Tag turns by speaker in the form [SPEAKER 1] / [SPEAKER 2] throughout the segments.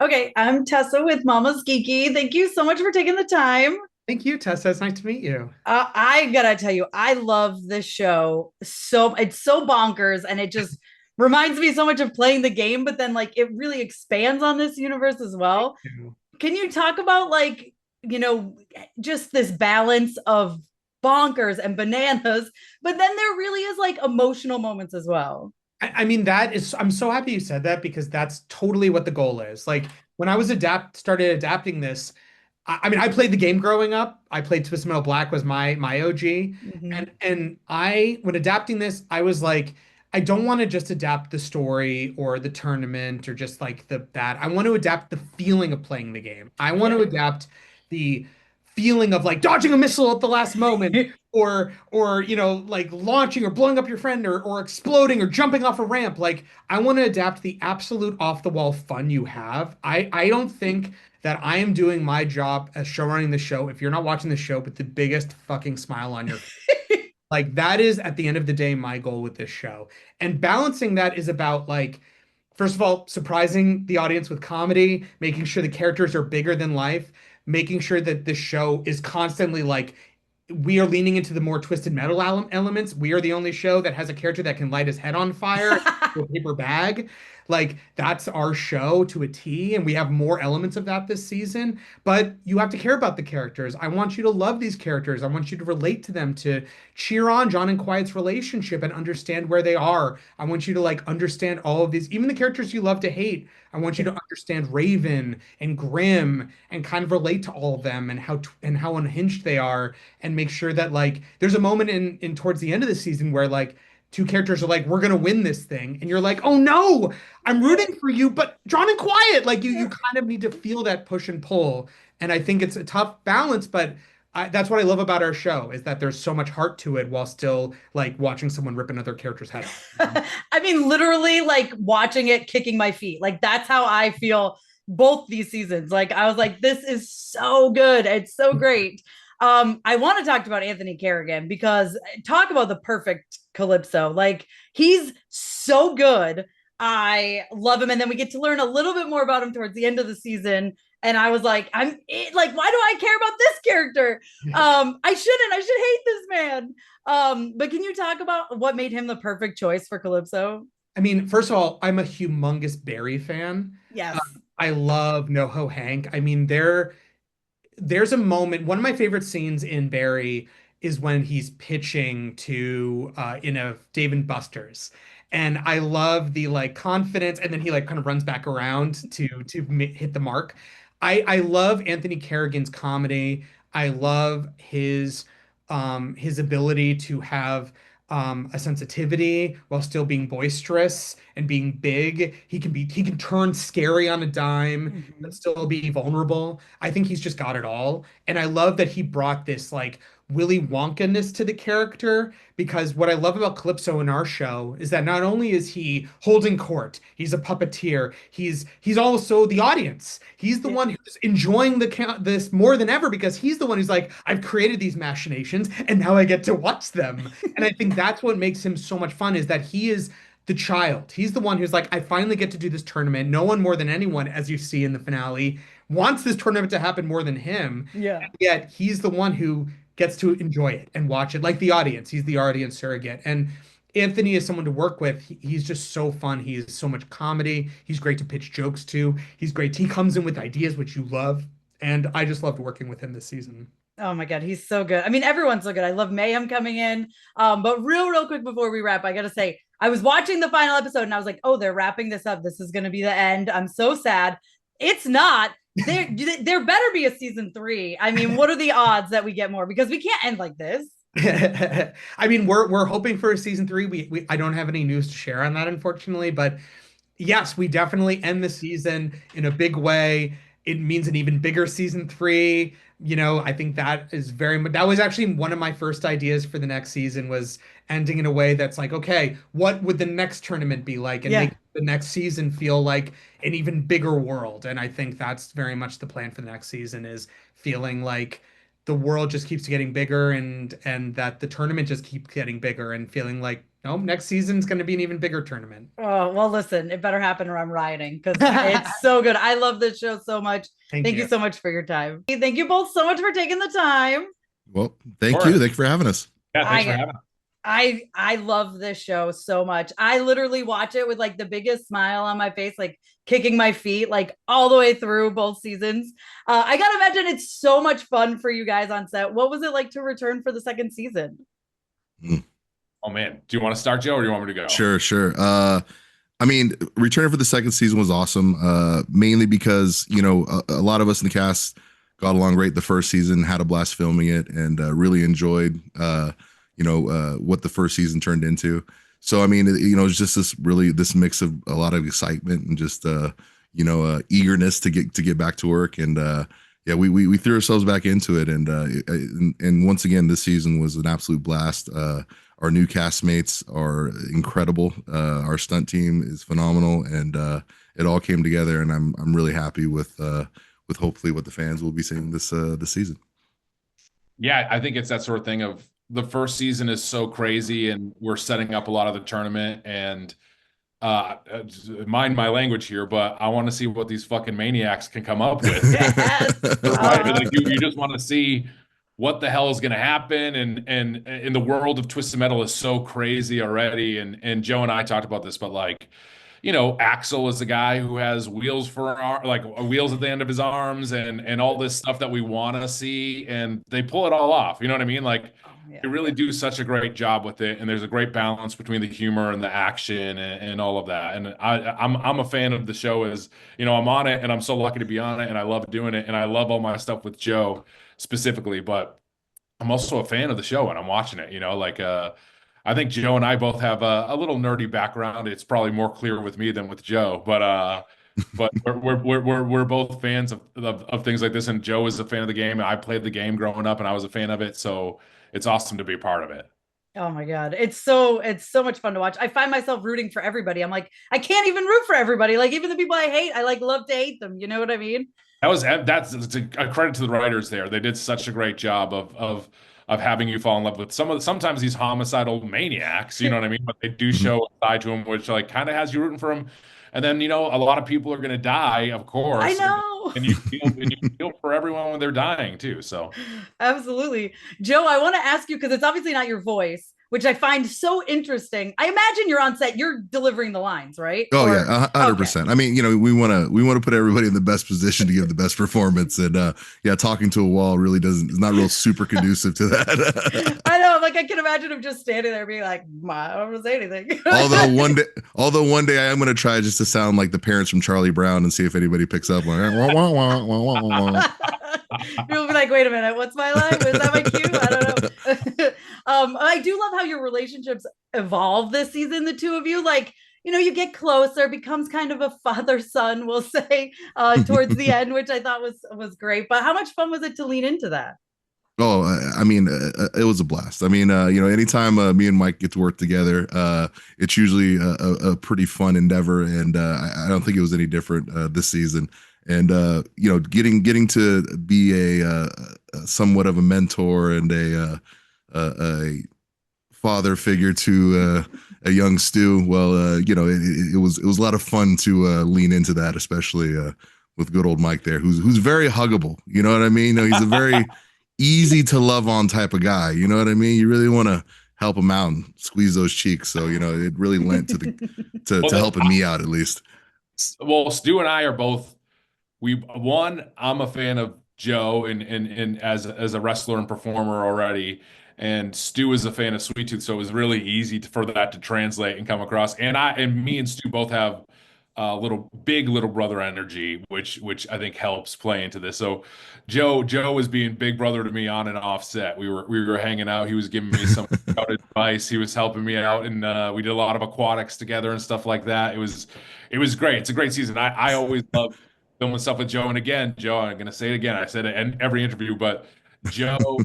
[SPEAKER 1] Okay, I'm Tessa with Mama's Geeky. Thank you so much for taking the time.
[SPEAKER 2] Thank you, Tessa. It's nice to meet you.
[SPEAKER 1] I gotta tell you, I love this show so it's so bonkers, and it just reminds me so much of playing the game, but then like it really expands on this universe as well.
[SPEAKER 2] You.
[SPEAKER 1] Can you talk about you know, just this balance of bonkers and bananas, but then there really is like emotional moments as well.
[SPEAKER 2] I mean, I'm so happy you said that because that's totally what the goal is. Like when I was started adapting this, I mean, I played the game growing up. I played Twisted Metal Black was my OG.
[SPEAKER 1] Mhm.
[SPEAKER 2] And when adapting this, I was like, I don't want to just adapt the story or the tournament or just like the that. I want to adapt the feeling of playing the game. I want to
[SPEAKER 1] Yeah.
[SPEAKER 2] adapt the feeling of like dodging a missile at the last moment or like launching or blowing up your friend or exploding or jumping off a ramp. Like I want to adapt the absolute off the wall fun you have. I don't think that I am doing my job as show running the show if you're not watching the show with the biggest fucking smile on your face. Like that is at the end of the day my goal with this show. And balancing that is about like first of all, surprising the audience with comedy, making sure the characters are bigger than life, making sure that the show is constantly like we are leaning into the more twisted metal elements. We are the only show that has a character that can light his head on fire with a paper bag. Like that's our show to a T, and we have more elements of that this season. But you have to care about the characters. I want you to love these characters. I want you to relate to them, to cheer on John and Quiet's relationship and understand where they are. I want you to like understand all of these, even the characters you love to hate. I want you to understand Raven and Grimm and kind of relate to all of them and how unhinged they are and make sure that like there's a moment in towards the end of the season where like two characters are like we're gonna win this thing and you're like oh no I'm rooting for you but John and Quiet like you kind of need to feel that push and pull and I think it's a tough balance but that's what I love about our show is that there's so much heart to it while still like watching someone rip another character's head off.
[SPEAKER 1] I mean, literally, like watching it, kicking my feet. Like that's how I feel both these seasons. Like I was like, this is so good. It's so great. I want to talk about Anthony Kerrigan because talk about the perfect Calypso. Like he's so good. I love him, and then we get to learn a little bit more about him towards the end of the season. And I was like, like, why do I care about this character? I shouldn't. I should hate this man. But can you talk about what made him the perfect choice for Calypso?
[SPEAKER 2] I mean, first of all, I'm a humongous Barry fan. Uh,
[SPEAKER 1] Yes.
[SPEAKER 2] I love NoHo Hank. I mean, there's a moment, one of my favorite scenes in Barry is when he's pitching to in a Dave and Buster's. And I love the like confidence, and then he like kind of runs back around to hit the mark. I love Anthony Kerrigan's comedy. I love his ability to have a sensitivity while still being boisterous and being big. He can turn scary on a dime but
[SPEAKER 1] Mhm.
[SPEAKER 2] still be vulnerable. I think he's just got it all. And I love that he brought this like Willy Wonka-ness to the character because what I love about Calypso in our show is that not only is he holding court, he's a puppeteer, he's also the audience. He's the
[SPEAKER 1] Yeah.
[SPEAKER 2] one who's enjoying this more than ever because he's the one who's like, I've created these machinations and now I get to watch them. And I think that's what makes him so much fun is that he is the child. He's the one who's like, I finally get to do this tournament. No one more than anyone, as you see in the finale, wants this tournament to happen more than him.
[SPEAKER 1] Yeah.
[SPEAKER 2] And yet he's the one who gets to enjoy it and watch it like the audience. He's the audience surrogate. And Anthony is someone to work with. He's just so fun. He's so much comedy. He's great to pitch jokes to. He's great. He comes in with ideas which you love. And I just loved working with him this season.
[SPEAKER 1] Oh my God, he's so good. I mean, everyone's so good. I love Mayhem coming in. But real quick before we wrap, I gotta say, I was watching the final episode and I was like, oh, they're wrapping this up. This is gonna be the end. I'm so sad. It's not. There better be a season three. I mean, what are the odds that we get more? Because we can't end like this.
[SPEAKER 2] I mean, we're hoping for a season three. We I don't have any news to share on that, unfortunately, but yes, we definitely end the season in a big way. It means an even bigger season three. You know, I think that is very much that was actually one of my first ideas for the next season was ending in a way that's like, okay, what would the next tournament be like and
[SPEAKER 1] Yeah.
[SPEAKER 2] make the next season feel like an even bigger world. And I think that's very much the plan for the next season is feeling like the world just keeps getting bigger and that the tournament just keeps getting bigger and feeling like No, next season's going to be an even bigger tournament.
[SPEAKER 1] Oh, well, listen, it better happen or I'm rioting because it's so good. I love this show so much.
[SPEAKER 2] Thank
[SPEAKER 1] Thank you
[SPEAKER 2] you.
[SPEAKER 1] so much for your time. Thank you both so much for taking the time.
[SPEAKER 3] Well,
[SPEAKER 4] Of
[SPEAKER 3] thank you.
[SPEAKER 4] course.
[SPEAKER 3] Thank you for having us.
[SPEAKER 4] Yeah, thanks for
[SPEAKER 1] I
[SPEAKER 4] having us.
[SPEAKER 1] I love this show so much. I literally watch it with like the biggest smile on my face, like kicking my feet, like all the way through both seasons. I gotta imagine it's so much fun for you guys on set. What was it like to return for the second season?
[SPEAKER 3] Mm.
[SPEAKER 4] Oh man, do you want to start, Joe, or do you want me to go?
[SPEAKER 3] Sure, sure. I mean, returning for the second season was awesome. Mainly because a lot of us in the cast got along great the first season, had a blast filming it, and really enjoyed what the first season turned into. So I mean, it's just this mix of a lot of excitement and just eagerness to get back to work. And yeah, we threw ourselves back into it, and once again, this season was an absolute blast. Our new castmates are incredible. Our stunt team is phenomenal, and it all came together. And I'm really happy with hopefully what the fans will be seeing this season.
[SPEAKER 4] Yeah, I think it's that sort of thing of the first season is so crazy, and we're setting up a lot of the tournament. And uh, mind my language here, but I want to see what these fucking maniacs can come up with.
[SPEAKER 1] Yes.
[SPEAKER 4] Right? Like you just want to see what the hell is going to happen, and in the world of Twisted Metal is so crazy already. And Joe and I talked about this, but like, Axel is the guy who has wheels wheels at the end of his arms, and all this stuff that we want to see, and they pull it all off. You know what I mean? Like,
[SPEAKER 1] Oh, yeah.
[SPEAKER 4] they really do such a great job with it, and there's a great balance between the humor and the action, and all of that. And I'm a fan of the show. As I'm on it, and I'm so lucky to be on it, and I love doing it, and I love all my stuff with Joe specifically. But I'm also a fan of the show, and I'm watching it. I think Joe and I both have a little nerdy background. It's probably more clear with me than with Joe, but we're both fans of things like this. And Joe is a fan of the game, and I played the game growing up, and I was a fan of it. So it's awesome to be a part of it.
[SPEAKER 1] Oh my God. It's so much fun to watch. I find myself rooting for everybody. I'm like, I can't even root for everybody. Like even the people I hate, I like love to hate them. You know what I mean?
[SPEAKER 4] That's it's a credit to the writers there. They did such a great job of having you fall in love with sometimes these homicidal maniacs, you know what I mean? But they do
[SPEAKER 3] Mhm.
[SPEAKER 4] show a side to them which like kind of has you rooting for them. And then, a lot of people are going to die, of
[SPEAKER 1] I
[SPEAKER 4] course,
[SPEAKER 1] know.
[SPEAKER 4] and you feel for everyone when they're dying too. So
[SPEAKER 1] Absolutely. Joe, I want to ask you because it's obviously not your voice, which I find so interesting. I imagine you're on set, you're delivering the lines, right?
[SPEAKER 3] Oh
[SPEAKER 1] Or
[SPEAKER 3] yeah,
[SPEAKER 1] okay.
[SPEAKER 3] 100%. I mean, we want to put everybody in the best position to give the best performance, and yeah, talking to a wall really doesn't is not real super conducive to that.
[SPEAKER 1] I know, like I can imagine him just standing there being like, I don't want to say anything.
[SPEAKER 3] although one day, although one day I am going to try just to sound like the parents from Charlie Brown and see if anybody picks up. Like, wah, wah, wah, wah, wah, wah.
[SPEAKER 1] You'll be like, wait a minute, what's my line? Was that my cue? I don't know. I do love how your relationships evolve this season, the two of you. Like, you get closer, becomes kind of a father-son, we'll say, towards the end, which I thought was great. But how much fun was it to lean into that?
[SPEAKER 3] Oh, I mean, it was a blast. I mean, anytime me and Mike get to work together, it's usually a pretty fun endeavor, and I don't think it was any different this season. And getting to be a somewhat of a mentor and a father figure to a young Stu. Well, it was a lot of fun to lean into that, especially with good old Mike there, who's very huggable. You know what I mean? He's a very easy to love on type of guy. You know what I mean? You really want to help him out and squeeze those cheeks. So it really lent to the to
[SPEAKER 4] well,
[SPEAKER 3] helping me out at least.
[SPEAKER 4] Stu and I are both I'm a fan of Joe and as a wrestler and performer already, and Stu is a fan of Sweet Tooth, so it was really easy for that to translate and come across. And me and Stu both have little brother energy, which I think helps play into this. So Joe was being big brother to me on and off set. We were hanging out. He was giving me some advice. He was helping me out, and we did a lot of aquatics together and stuff like that. It was great. It's a great season. I always love filming stuff with Joe. And again, Joe, I'm gonna say it again. I said it in every interview, but Joe,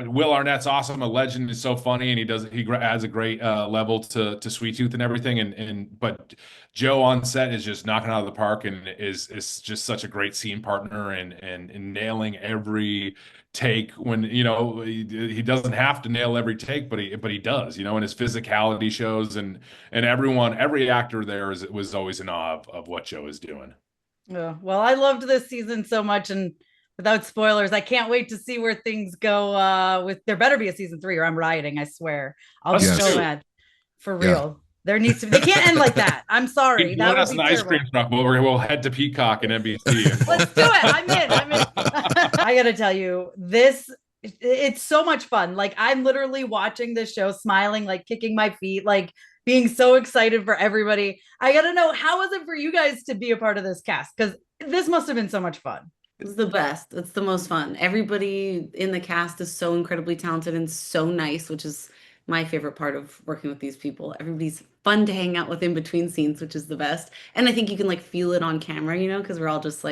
[SPEAKER 4] Will Arnett's awesome, a legend, is so funny, and he adds a great level to Sweet Tooth and everything. But Joe on set is just knocking out of the park, and is just such a great scene partner, and nailing every take when he doesn't have to nail every take, but he does, and his physicality shows, and every actor there was always in awe of what Joe is doing.
[SPEAKER 1] Yeah, well, I loved this season so much, and without spoilers, I can't wait to see where things go. With there better be a season 3, or I'm rioting. I swear, I'll be
[SPEAKER 3] Yes.
[SPEAKER 1] so mad for
[SPEAKER 3] Yeah.
[SPEAKER 1] real. There needs to be. They can't end like that. I'm sorry. That
[SPEAKER 4] Join
[SPEAKER 1] would
[SPEAKER 4] us
[SPEAKER 1] be
[SPEAKER 4] an ice
[SPEAKER 1] terrible.
[SPEAKER 4] cream truck, but we'll head to Peacock and NBC.
[SPEAKER 1] Let's do it. I'm in. I gotta tell you, it's so much fun. Like, I'm literally watching this show, smiling, like kicking my feet, like being so excited for everybody. I gotta know, how was it for you guys to be a part of this cast? Because this must have been so much fun.
[SPEAKER 5] It's the best. It's the most fun. Everybody in the cast is so incredibly talented and so nice, which is my favorite part of working with these people. Everybody's fun to hang out with in between scenes, which is the best. And I think you can like feel it on camera, because we're all just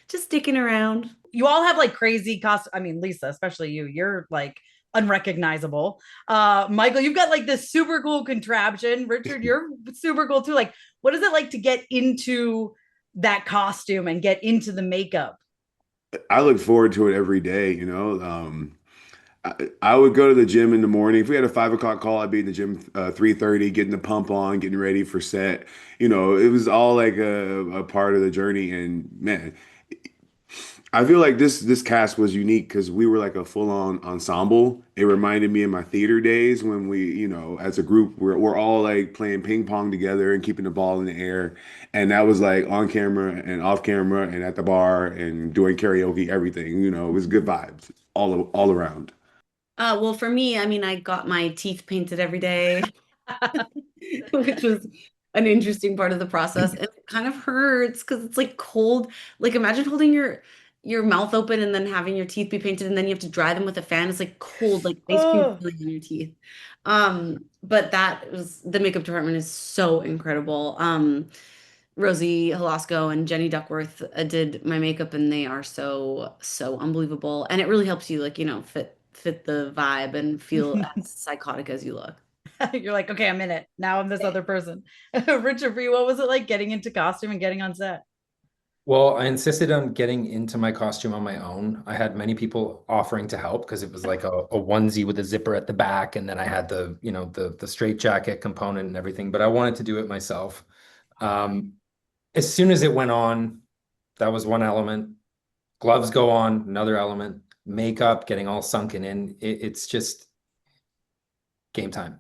[SPEAKER 5] sticking around.
[SPEAKER 1] You all have like crazy costumes. I mean, Lisa, especially you're like unrecognizable. Michael, you've got like this super cool contraption. Richard, you're super cool too. Like, what is it like to get into that costume and get into the makeup?
[SPEAKER 6] I look forward to it every day, I would go to the gym in the morning. If we had a 5 o'clock call, I'd be in the gym 3:30, getting the pump on, getting ready for set. It was all like a part of the journey. And man, I feel like this cast was unique because we were like a full-on ensemble. It reminded me of my theater days when we, as a group, we're all like playing ping pong together and keeping the ball in the air. And that was like on camera and off camera and at the bar and doing karaoke, everything. It was good vibes all around.
[SPEAKER 5] Well, for me, I mean, I got my teeth painted every day, which was an interesting part of the process. And it kind of hurts because it's like cold. Like imagine holding your mouth open and then having your teeth be painted, and then you have to dry them with a fan. It's like cold, like ice cream filling in your teeth. But the makeup department is so incredible. Rosie Halasco and Jenny Duckworth did my makeup, and they are so unbelievable. And it really helps you fit the vibe and feel as psychotic as you look.
[SPEAKER 1] You're like, okay, I'm in it. Now I'm this other person. Richard, for you, what was it like getting into costume and getting on set?
[SPEAKER 7] Well, I insisted on getting into my costume on my own. I had many people offering to help because it was like a onesie with a zipper at the back, and then I had the straight jacket component and everything, but I wanted to do it myself. As soon as it went on, that was one element. Gloves go on, another element. Makeup, getting all sunken in. It's just game time.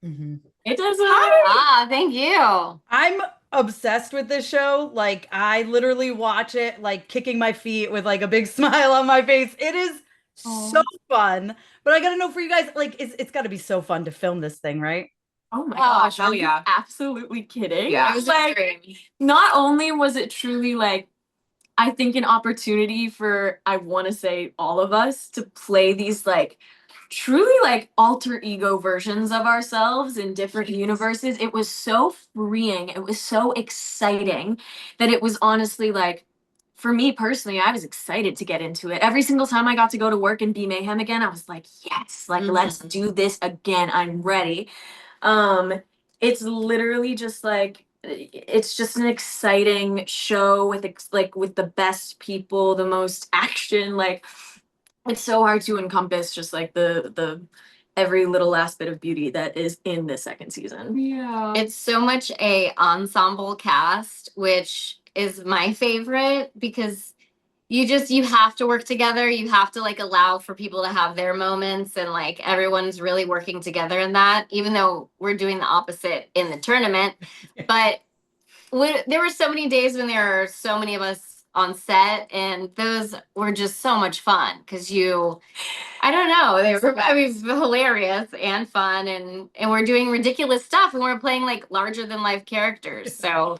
[SPEAKER 1] Mm-hmm.
[SPEAKER 8] It does. Thank you.
[SPEAKER 1] I'm obsessed with this show. Like, I literally watch it like kicking my feet with like a big smile on my face. It is so fun. But I gotta know, for you guys, like, it's got to be so fun to film this thing, right?
[SPEAKER 8] Oh my gosh.
[SPEAKER 9] Oh yeah.
[SPEAKER 8] Absolutely kidding.
[SPEAKER 9] Yeah.
[SPEAKER 8] It was like, not only was it truly like, I think an opportunity for, I want to say, all of us to play these like truly like alter ego versions of ourselves in different universes. It was so freeing. It was so exciting that it was honestly like, for me personally, I was excited to get into it. Every single time I got to go to work and be Mayhem again, I was like, yes, like let's do this again. I'm ready. It's literally just like, it's just an exciting show with with the best people, the most action. Like, it's so hard to encompass just like the every little last bit of beauty that is in the second season.
[SPEAKER 9] Yeah. It's so much a ensemble cast, which is my favorite because you have to work together. You have to like allow for people to have their moments, and like everyone's really working together in that, even though we're doing the opposite in the tournament. But there were so many days when there are so many of us on set, and those were just so much fun because I don't know, they were, I mean, hilarious and fun, and we're doing ridiculous stuff, and we're playing like larger than life characters. So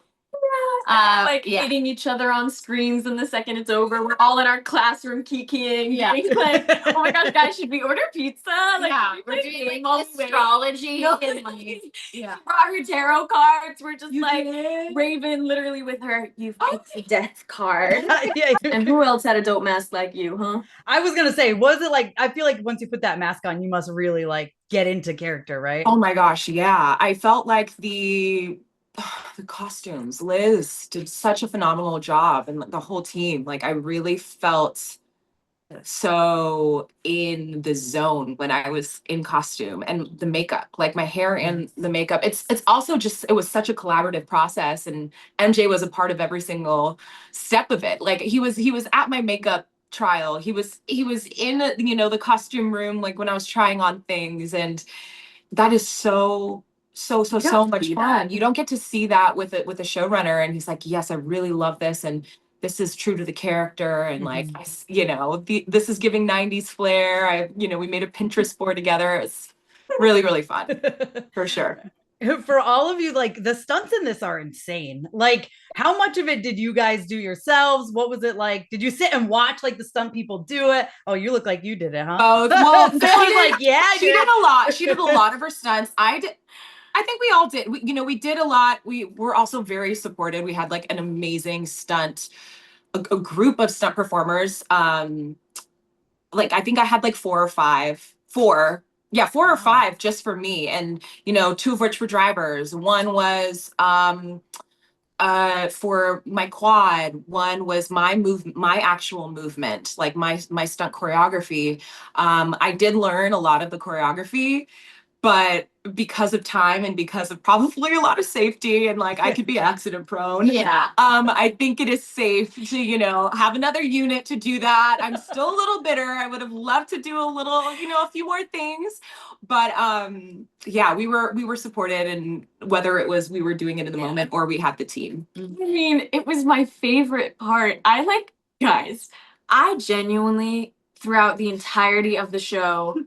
[SPEAKER 8] Like
[SPEAKER 9] Yeah.
[SPEAKER 8] hitting each other on screens, and the second it's over, we're all in our classroom kikiing.
[SPEAKER 9] Yeah.
[SPEAKER 8] Being like, oh my gosh, guys, should we order pizza? Like,
[SPEAKER 9] Yeah,
[SPEAKER 8] should we
[SPEAKER 9] we're
[SPEAKER 8] play
[SPEAKER 9] doing
[SPEAKER 8] game while we wait?
[SPEAKER 9] astrology
[SPEAKER 8] No.
[SPEAKER 9] and like, yeah.
[SPEAKER 8] She brought her tarot cards. We're just
[SPEAKER 5] You
[SPEAKER 8] like
[SPEAKER 5] did?
[SPEAKER 8] Raven, literally with her. You've picked the death card.
[SPEAKER 1] Yeah.
[SPEAKER 8] And who else had a dope mask like you, huh?
[SPEAKER 1] I was gonna say, was it like, I feel like once you put that mask on, you must really like get into character, right?
[SPEAKER 10] Oh my gosh, yeah. I felt like the costumes, Liz did such a phenomenal job, and the whole team. Like I really felt so in the zone when I was in costume, and the makeup, like my hair and the makeup. It's also just, it was such a collaborative process, and MJ was a part of every single step of it. Like he was at my makeup trial. He was in the costume room, like when I was trying on things, and that is so much fun. You don't get to see that with a showrunner, and he's like, yes, I really love this, and this is true to the character, and like this is giving 90s flair. We made a Pinterest board together. It's really fun for sure.
[SPEAKER 1] For all of you, like the stunts in this are insane. Like, how much of it did you guys do yourselves? What was it like? Did you sit and watch like the stunt people do it? Oh, you look like you did it, huh?
[SPEAKER 10] Oh, well,
[SPEAKER 1] She's like, yeah, I
[SPEAKER 10] she did a lot. She did a lot of her stunts. I think we all did. We did a lot. We were also very supported. We had like an amazing a group of stunt performers. Like I think I had like four or five just for me, and two of which were drivers. One was for my quad, one was my actual movement, like my stunt choreography. I did learn a lot of the choreography, but because of time and because of probably a lot of safety, and like I could be accident prone.
[SPEAKER 9] Yeah.
[SPEAKER 10] I think it is safe to, have another unit to do that. I'm still a little bitter. I would have loved to do a few more things. But yeah, we were supported, and whether it was we were doing it in the moment or we had the team.
[SPEAKER 8] I mean, it was my favorite part. Guys, I genuinely, throughout the entirety of the show,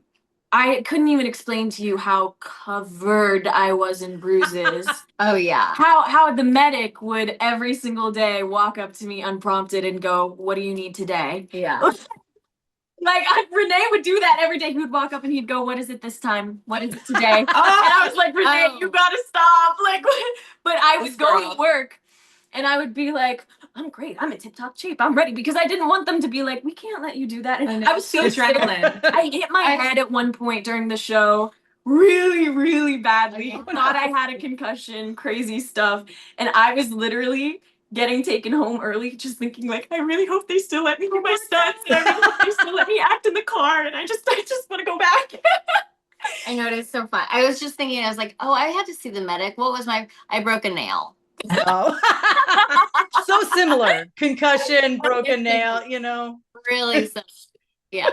[SPEAKER 8] I couldn't even explain to you how covered I was in bruises.
[SPEAKER 9] Oh yeah.
[SPEAKER 8] How the medic would every single day walk up to me unprompted and go, "What do you need today?"
[SPEAKER 9] Yeah.
[SPEAKER 8] Renee would do that every day. He would walk up and he'd go, "What is it this time? What is it today?" And I was like, "Renee, you gotta stop!" But I would go to work, and I would be like, "I'm great. I'm in tip-top shape. I'm ready," because I didn't want them to be like, "We can't let you do that." And I was so
[SPEAKER 5] adrenaline.
[SPEAKER 8] I hit my head at one point during the show really, really badly. Thought I had a concussion, crazy stuff. And I was literally getting taken home early, just thinking like, I really hope they still let me do my stunts, and I really hope they still let me act in the car, and I just want to go back.
[SPEAKER 9] I know, it's so fun. I was just thinking, I was like, oh, I had to see the medic. What was I broke a nail.
[SPEAKER 1] Oh. So similar. Concussion, broken nail,
[SPEAKER 9] Really so. Yeah.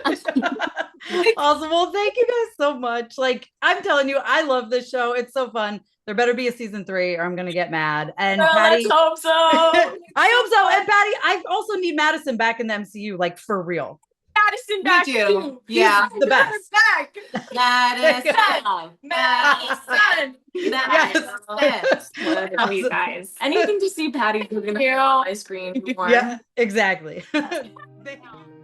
[SPEAKER 1] Awesome. Well, thank you guys so much. Like, I'm telling you, I love this show. It's so fun. There better be a season 3 or I'm gonna get mad. And Patty,
[SPEAKER 8] Let's hope so.
[SPEAKER 1] I hope so. And Patty, I also need Madison back in the MCU, like for real.
[SPEAKER 8] Madison back
[SPEAKER 5] do.
[SPEAKER 8] too.
[SPEAKER 5] Yeah.
[SPEAKER 1] He's the best.
[SPEAKER 8] Back.
[SPEAKER 5] Madison.
[SPEAKER 1] Yes.
[SPEAKER 8] Love you guys. Anything to see Patty cooking on my screen more.
[SPEAKER 1] Yeah, exactly. Thank you.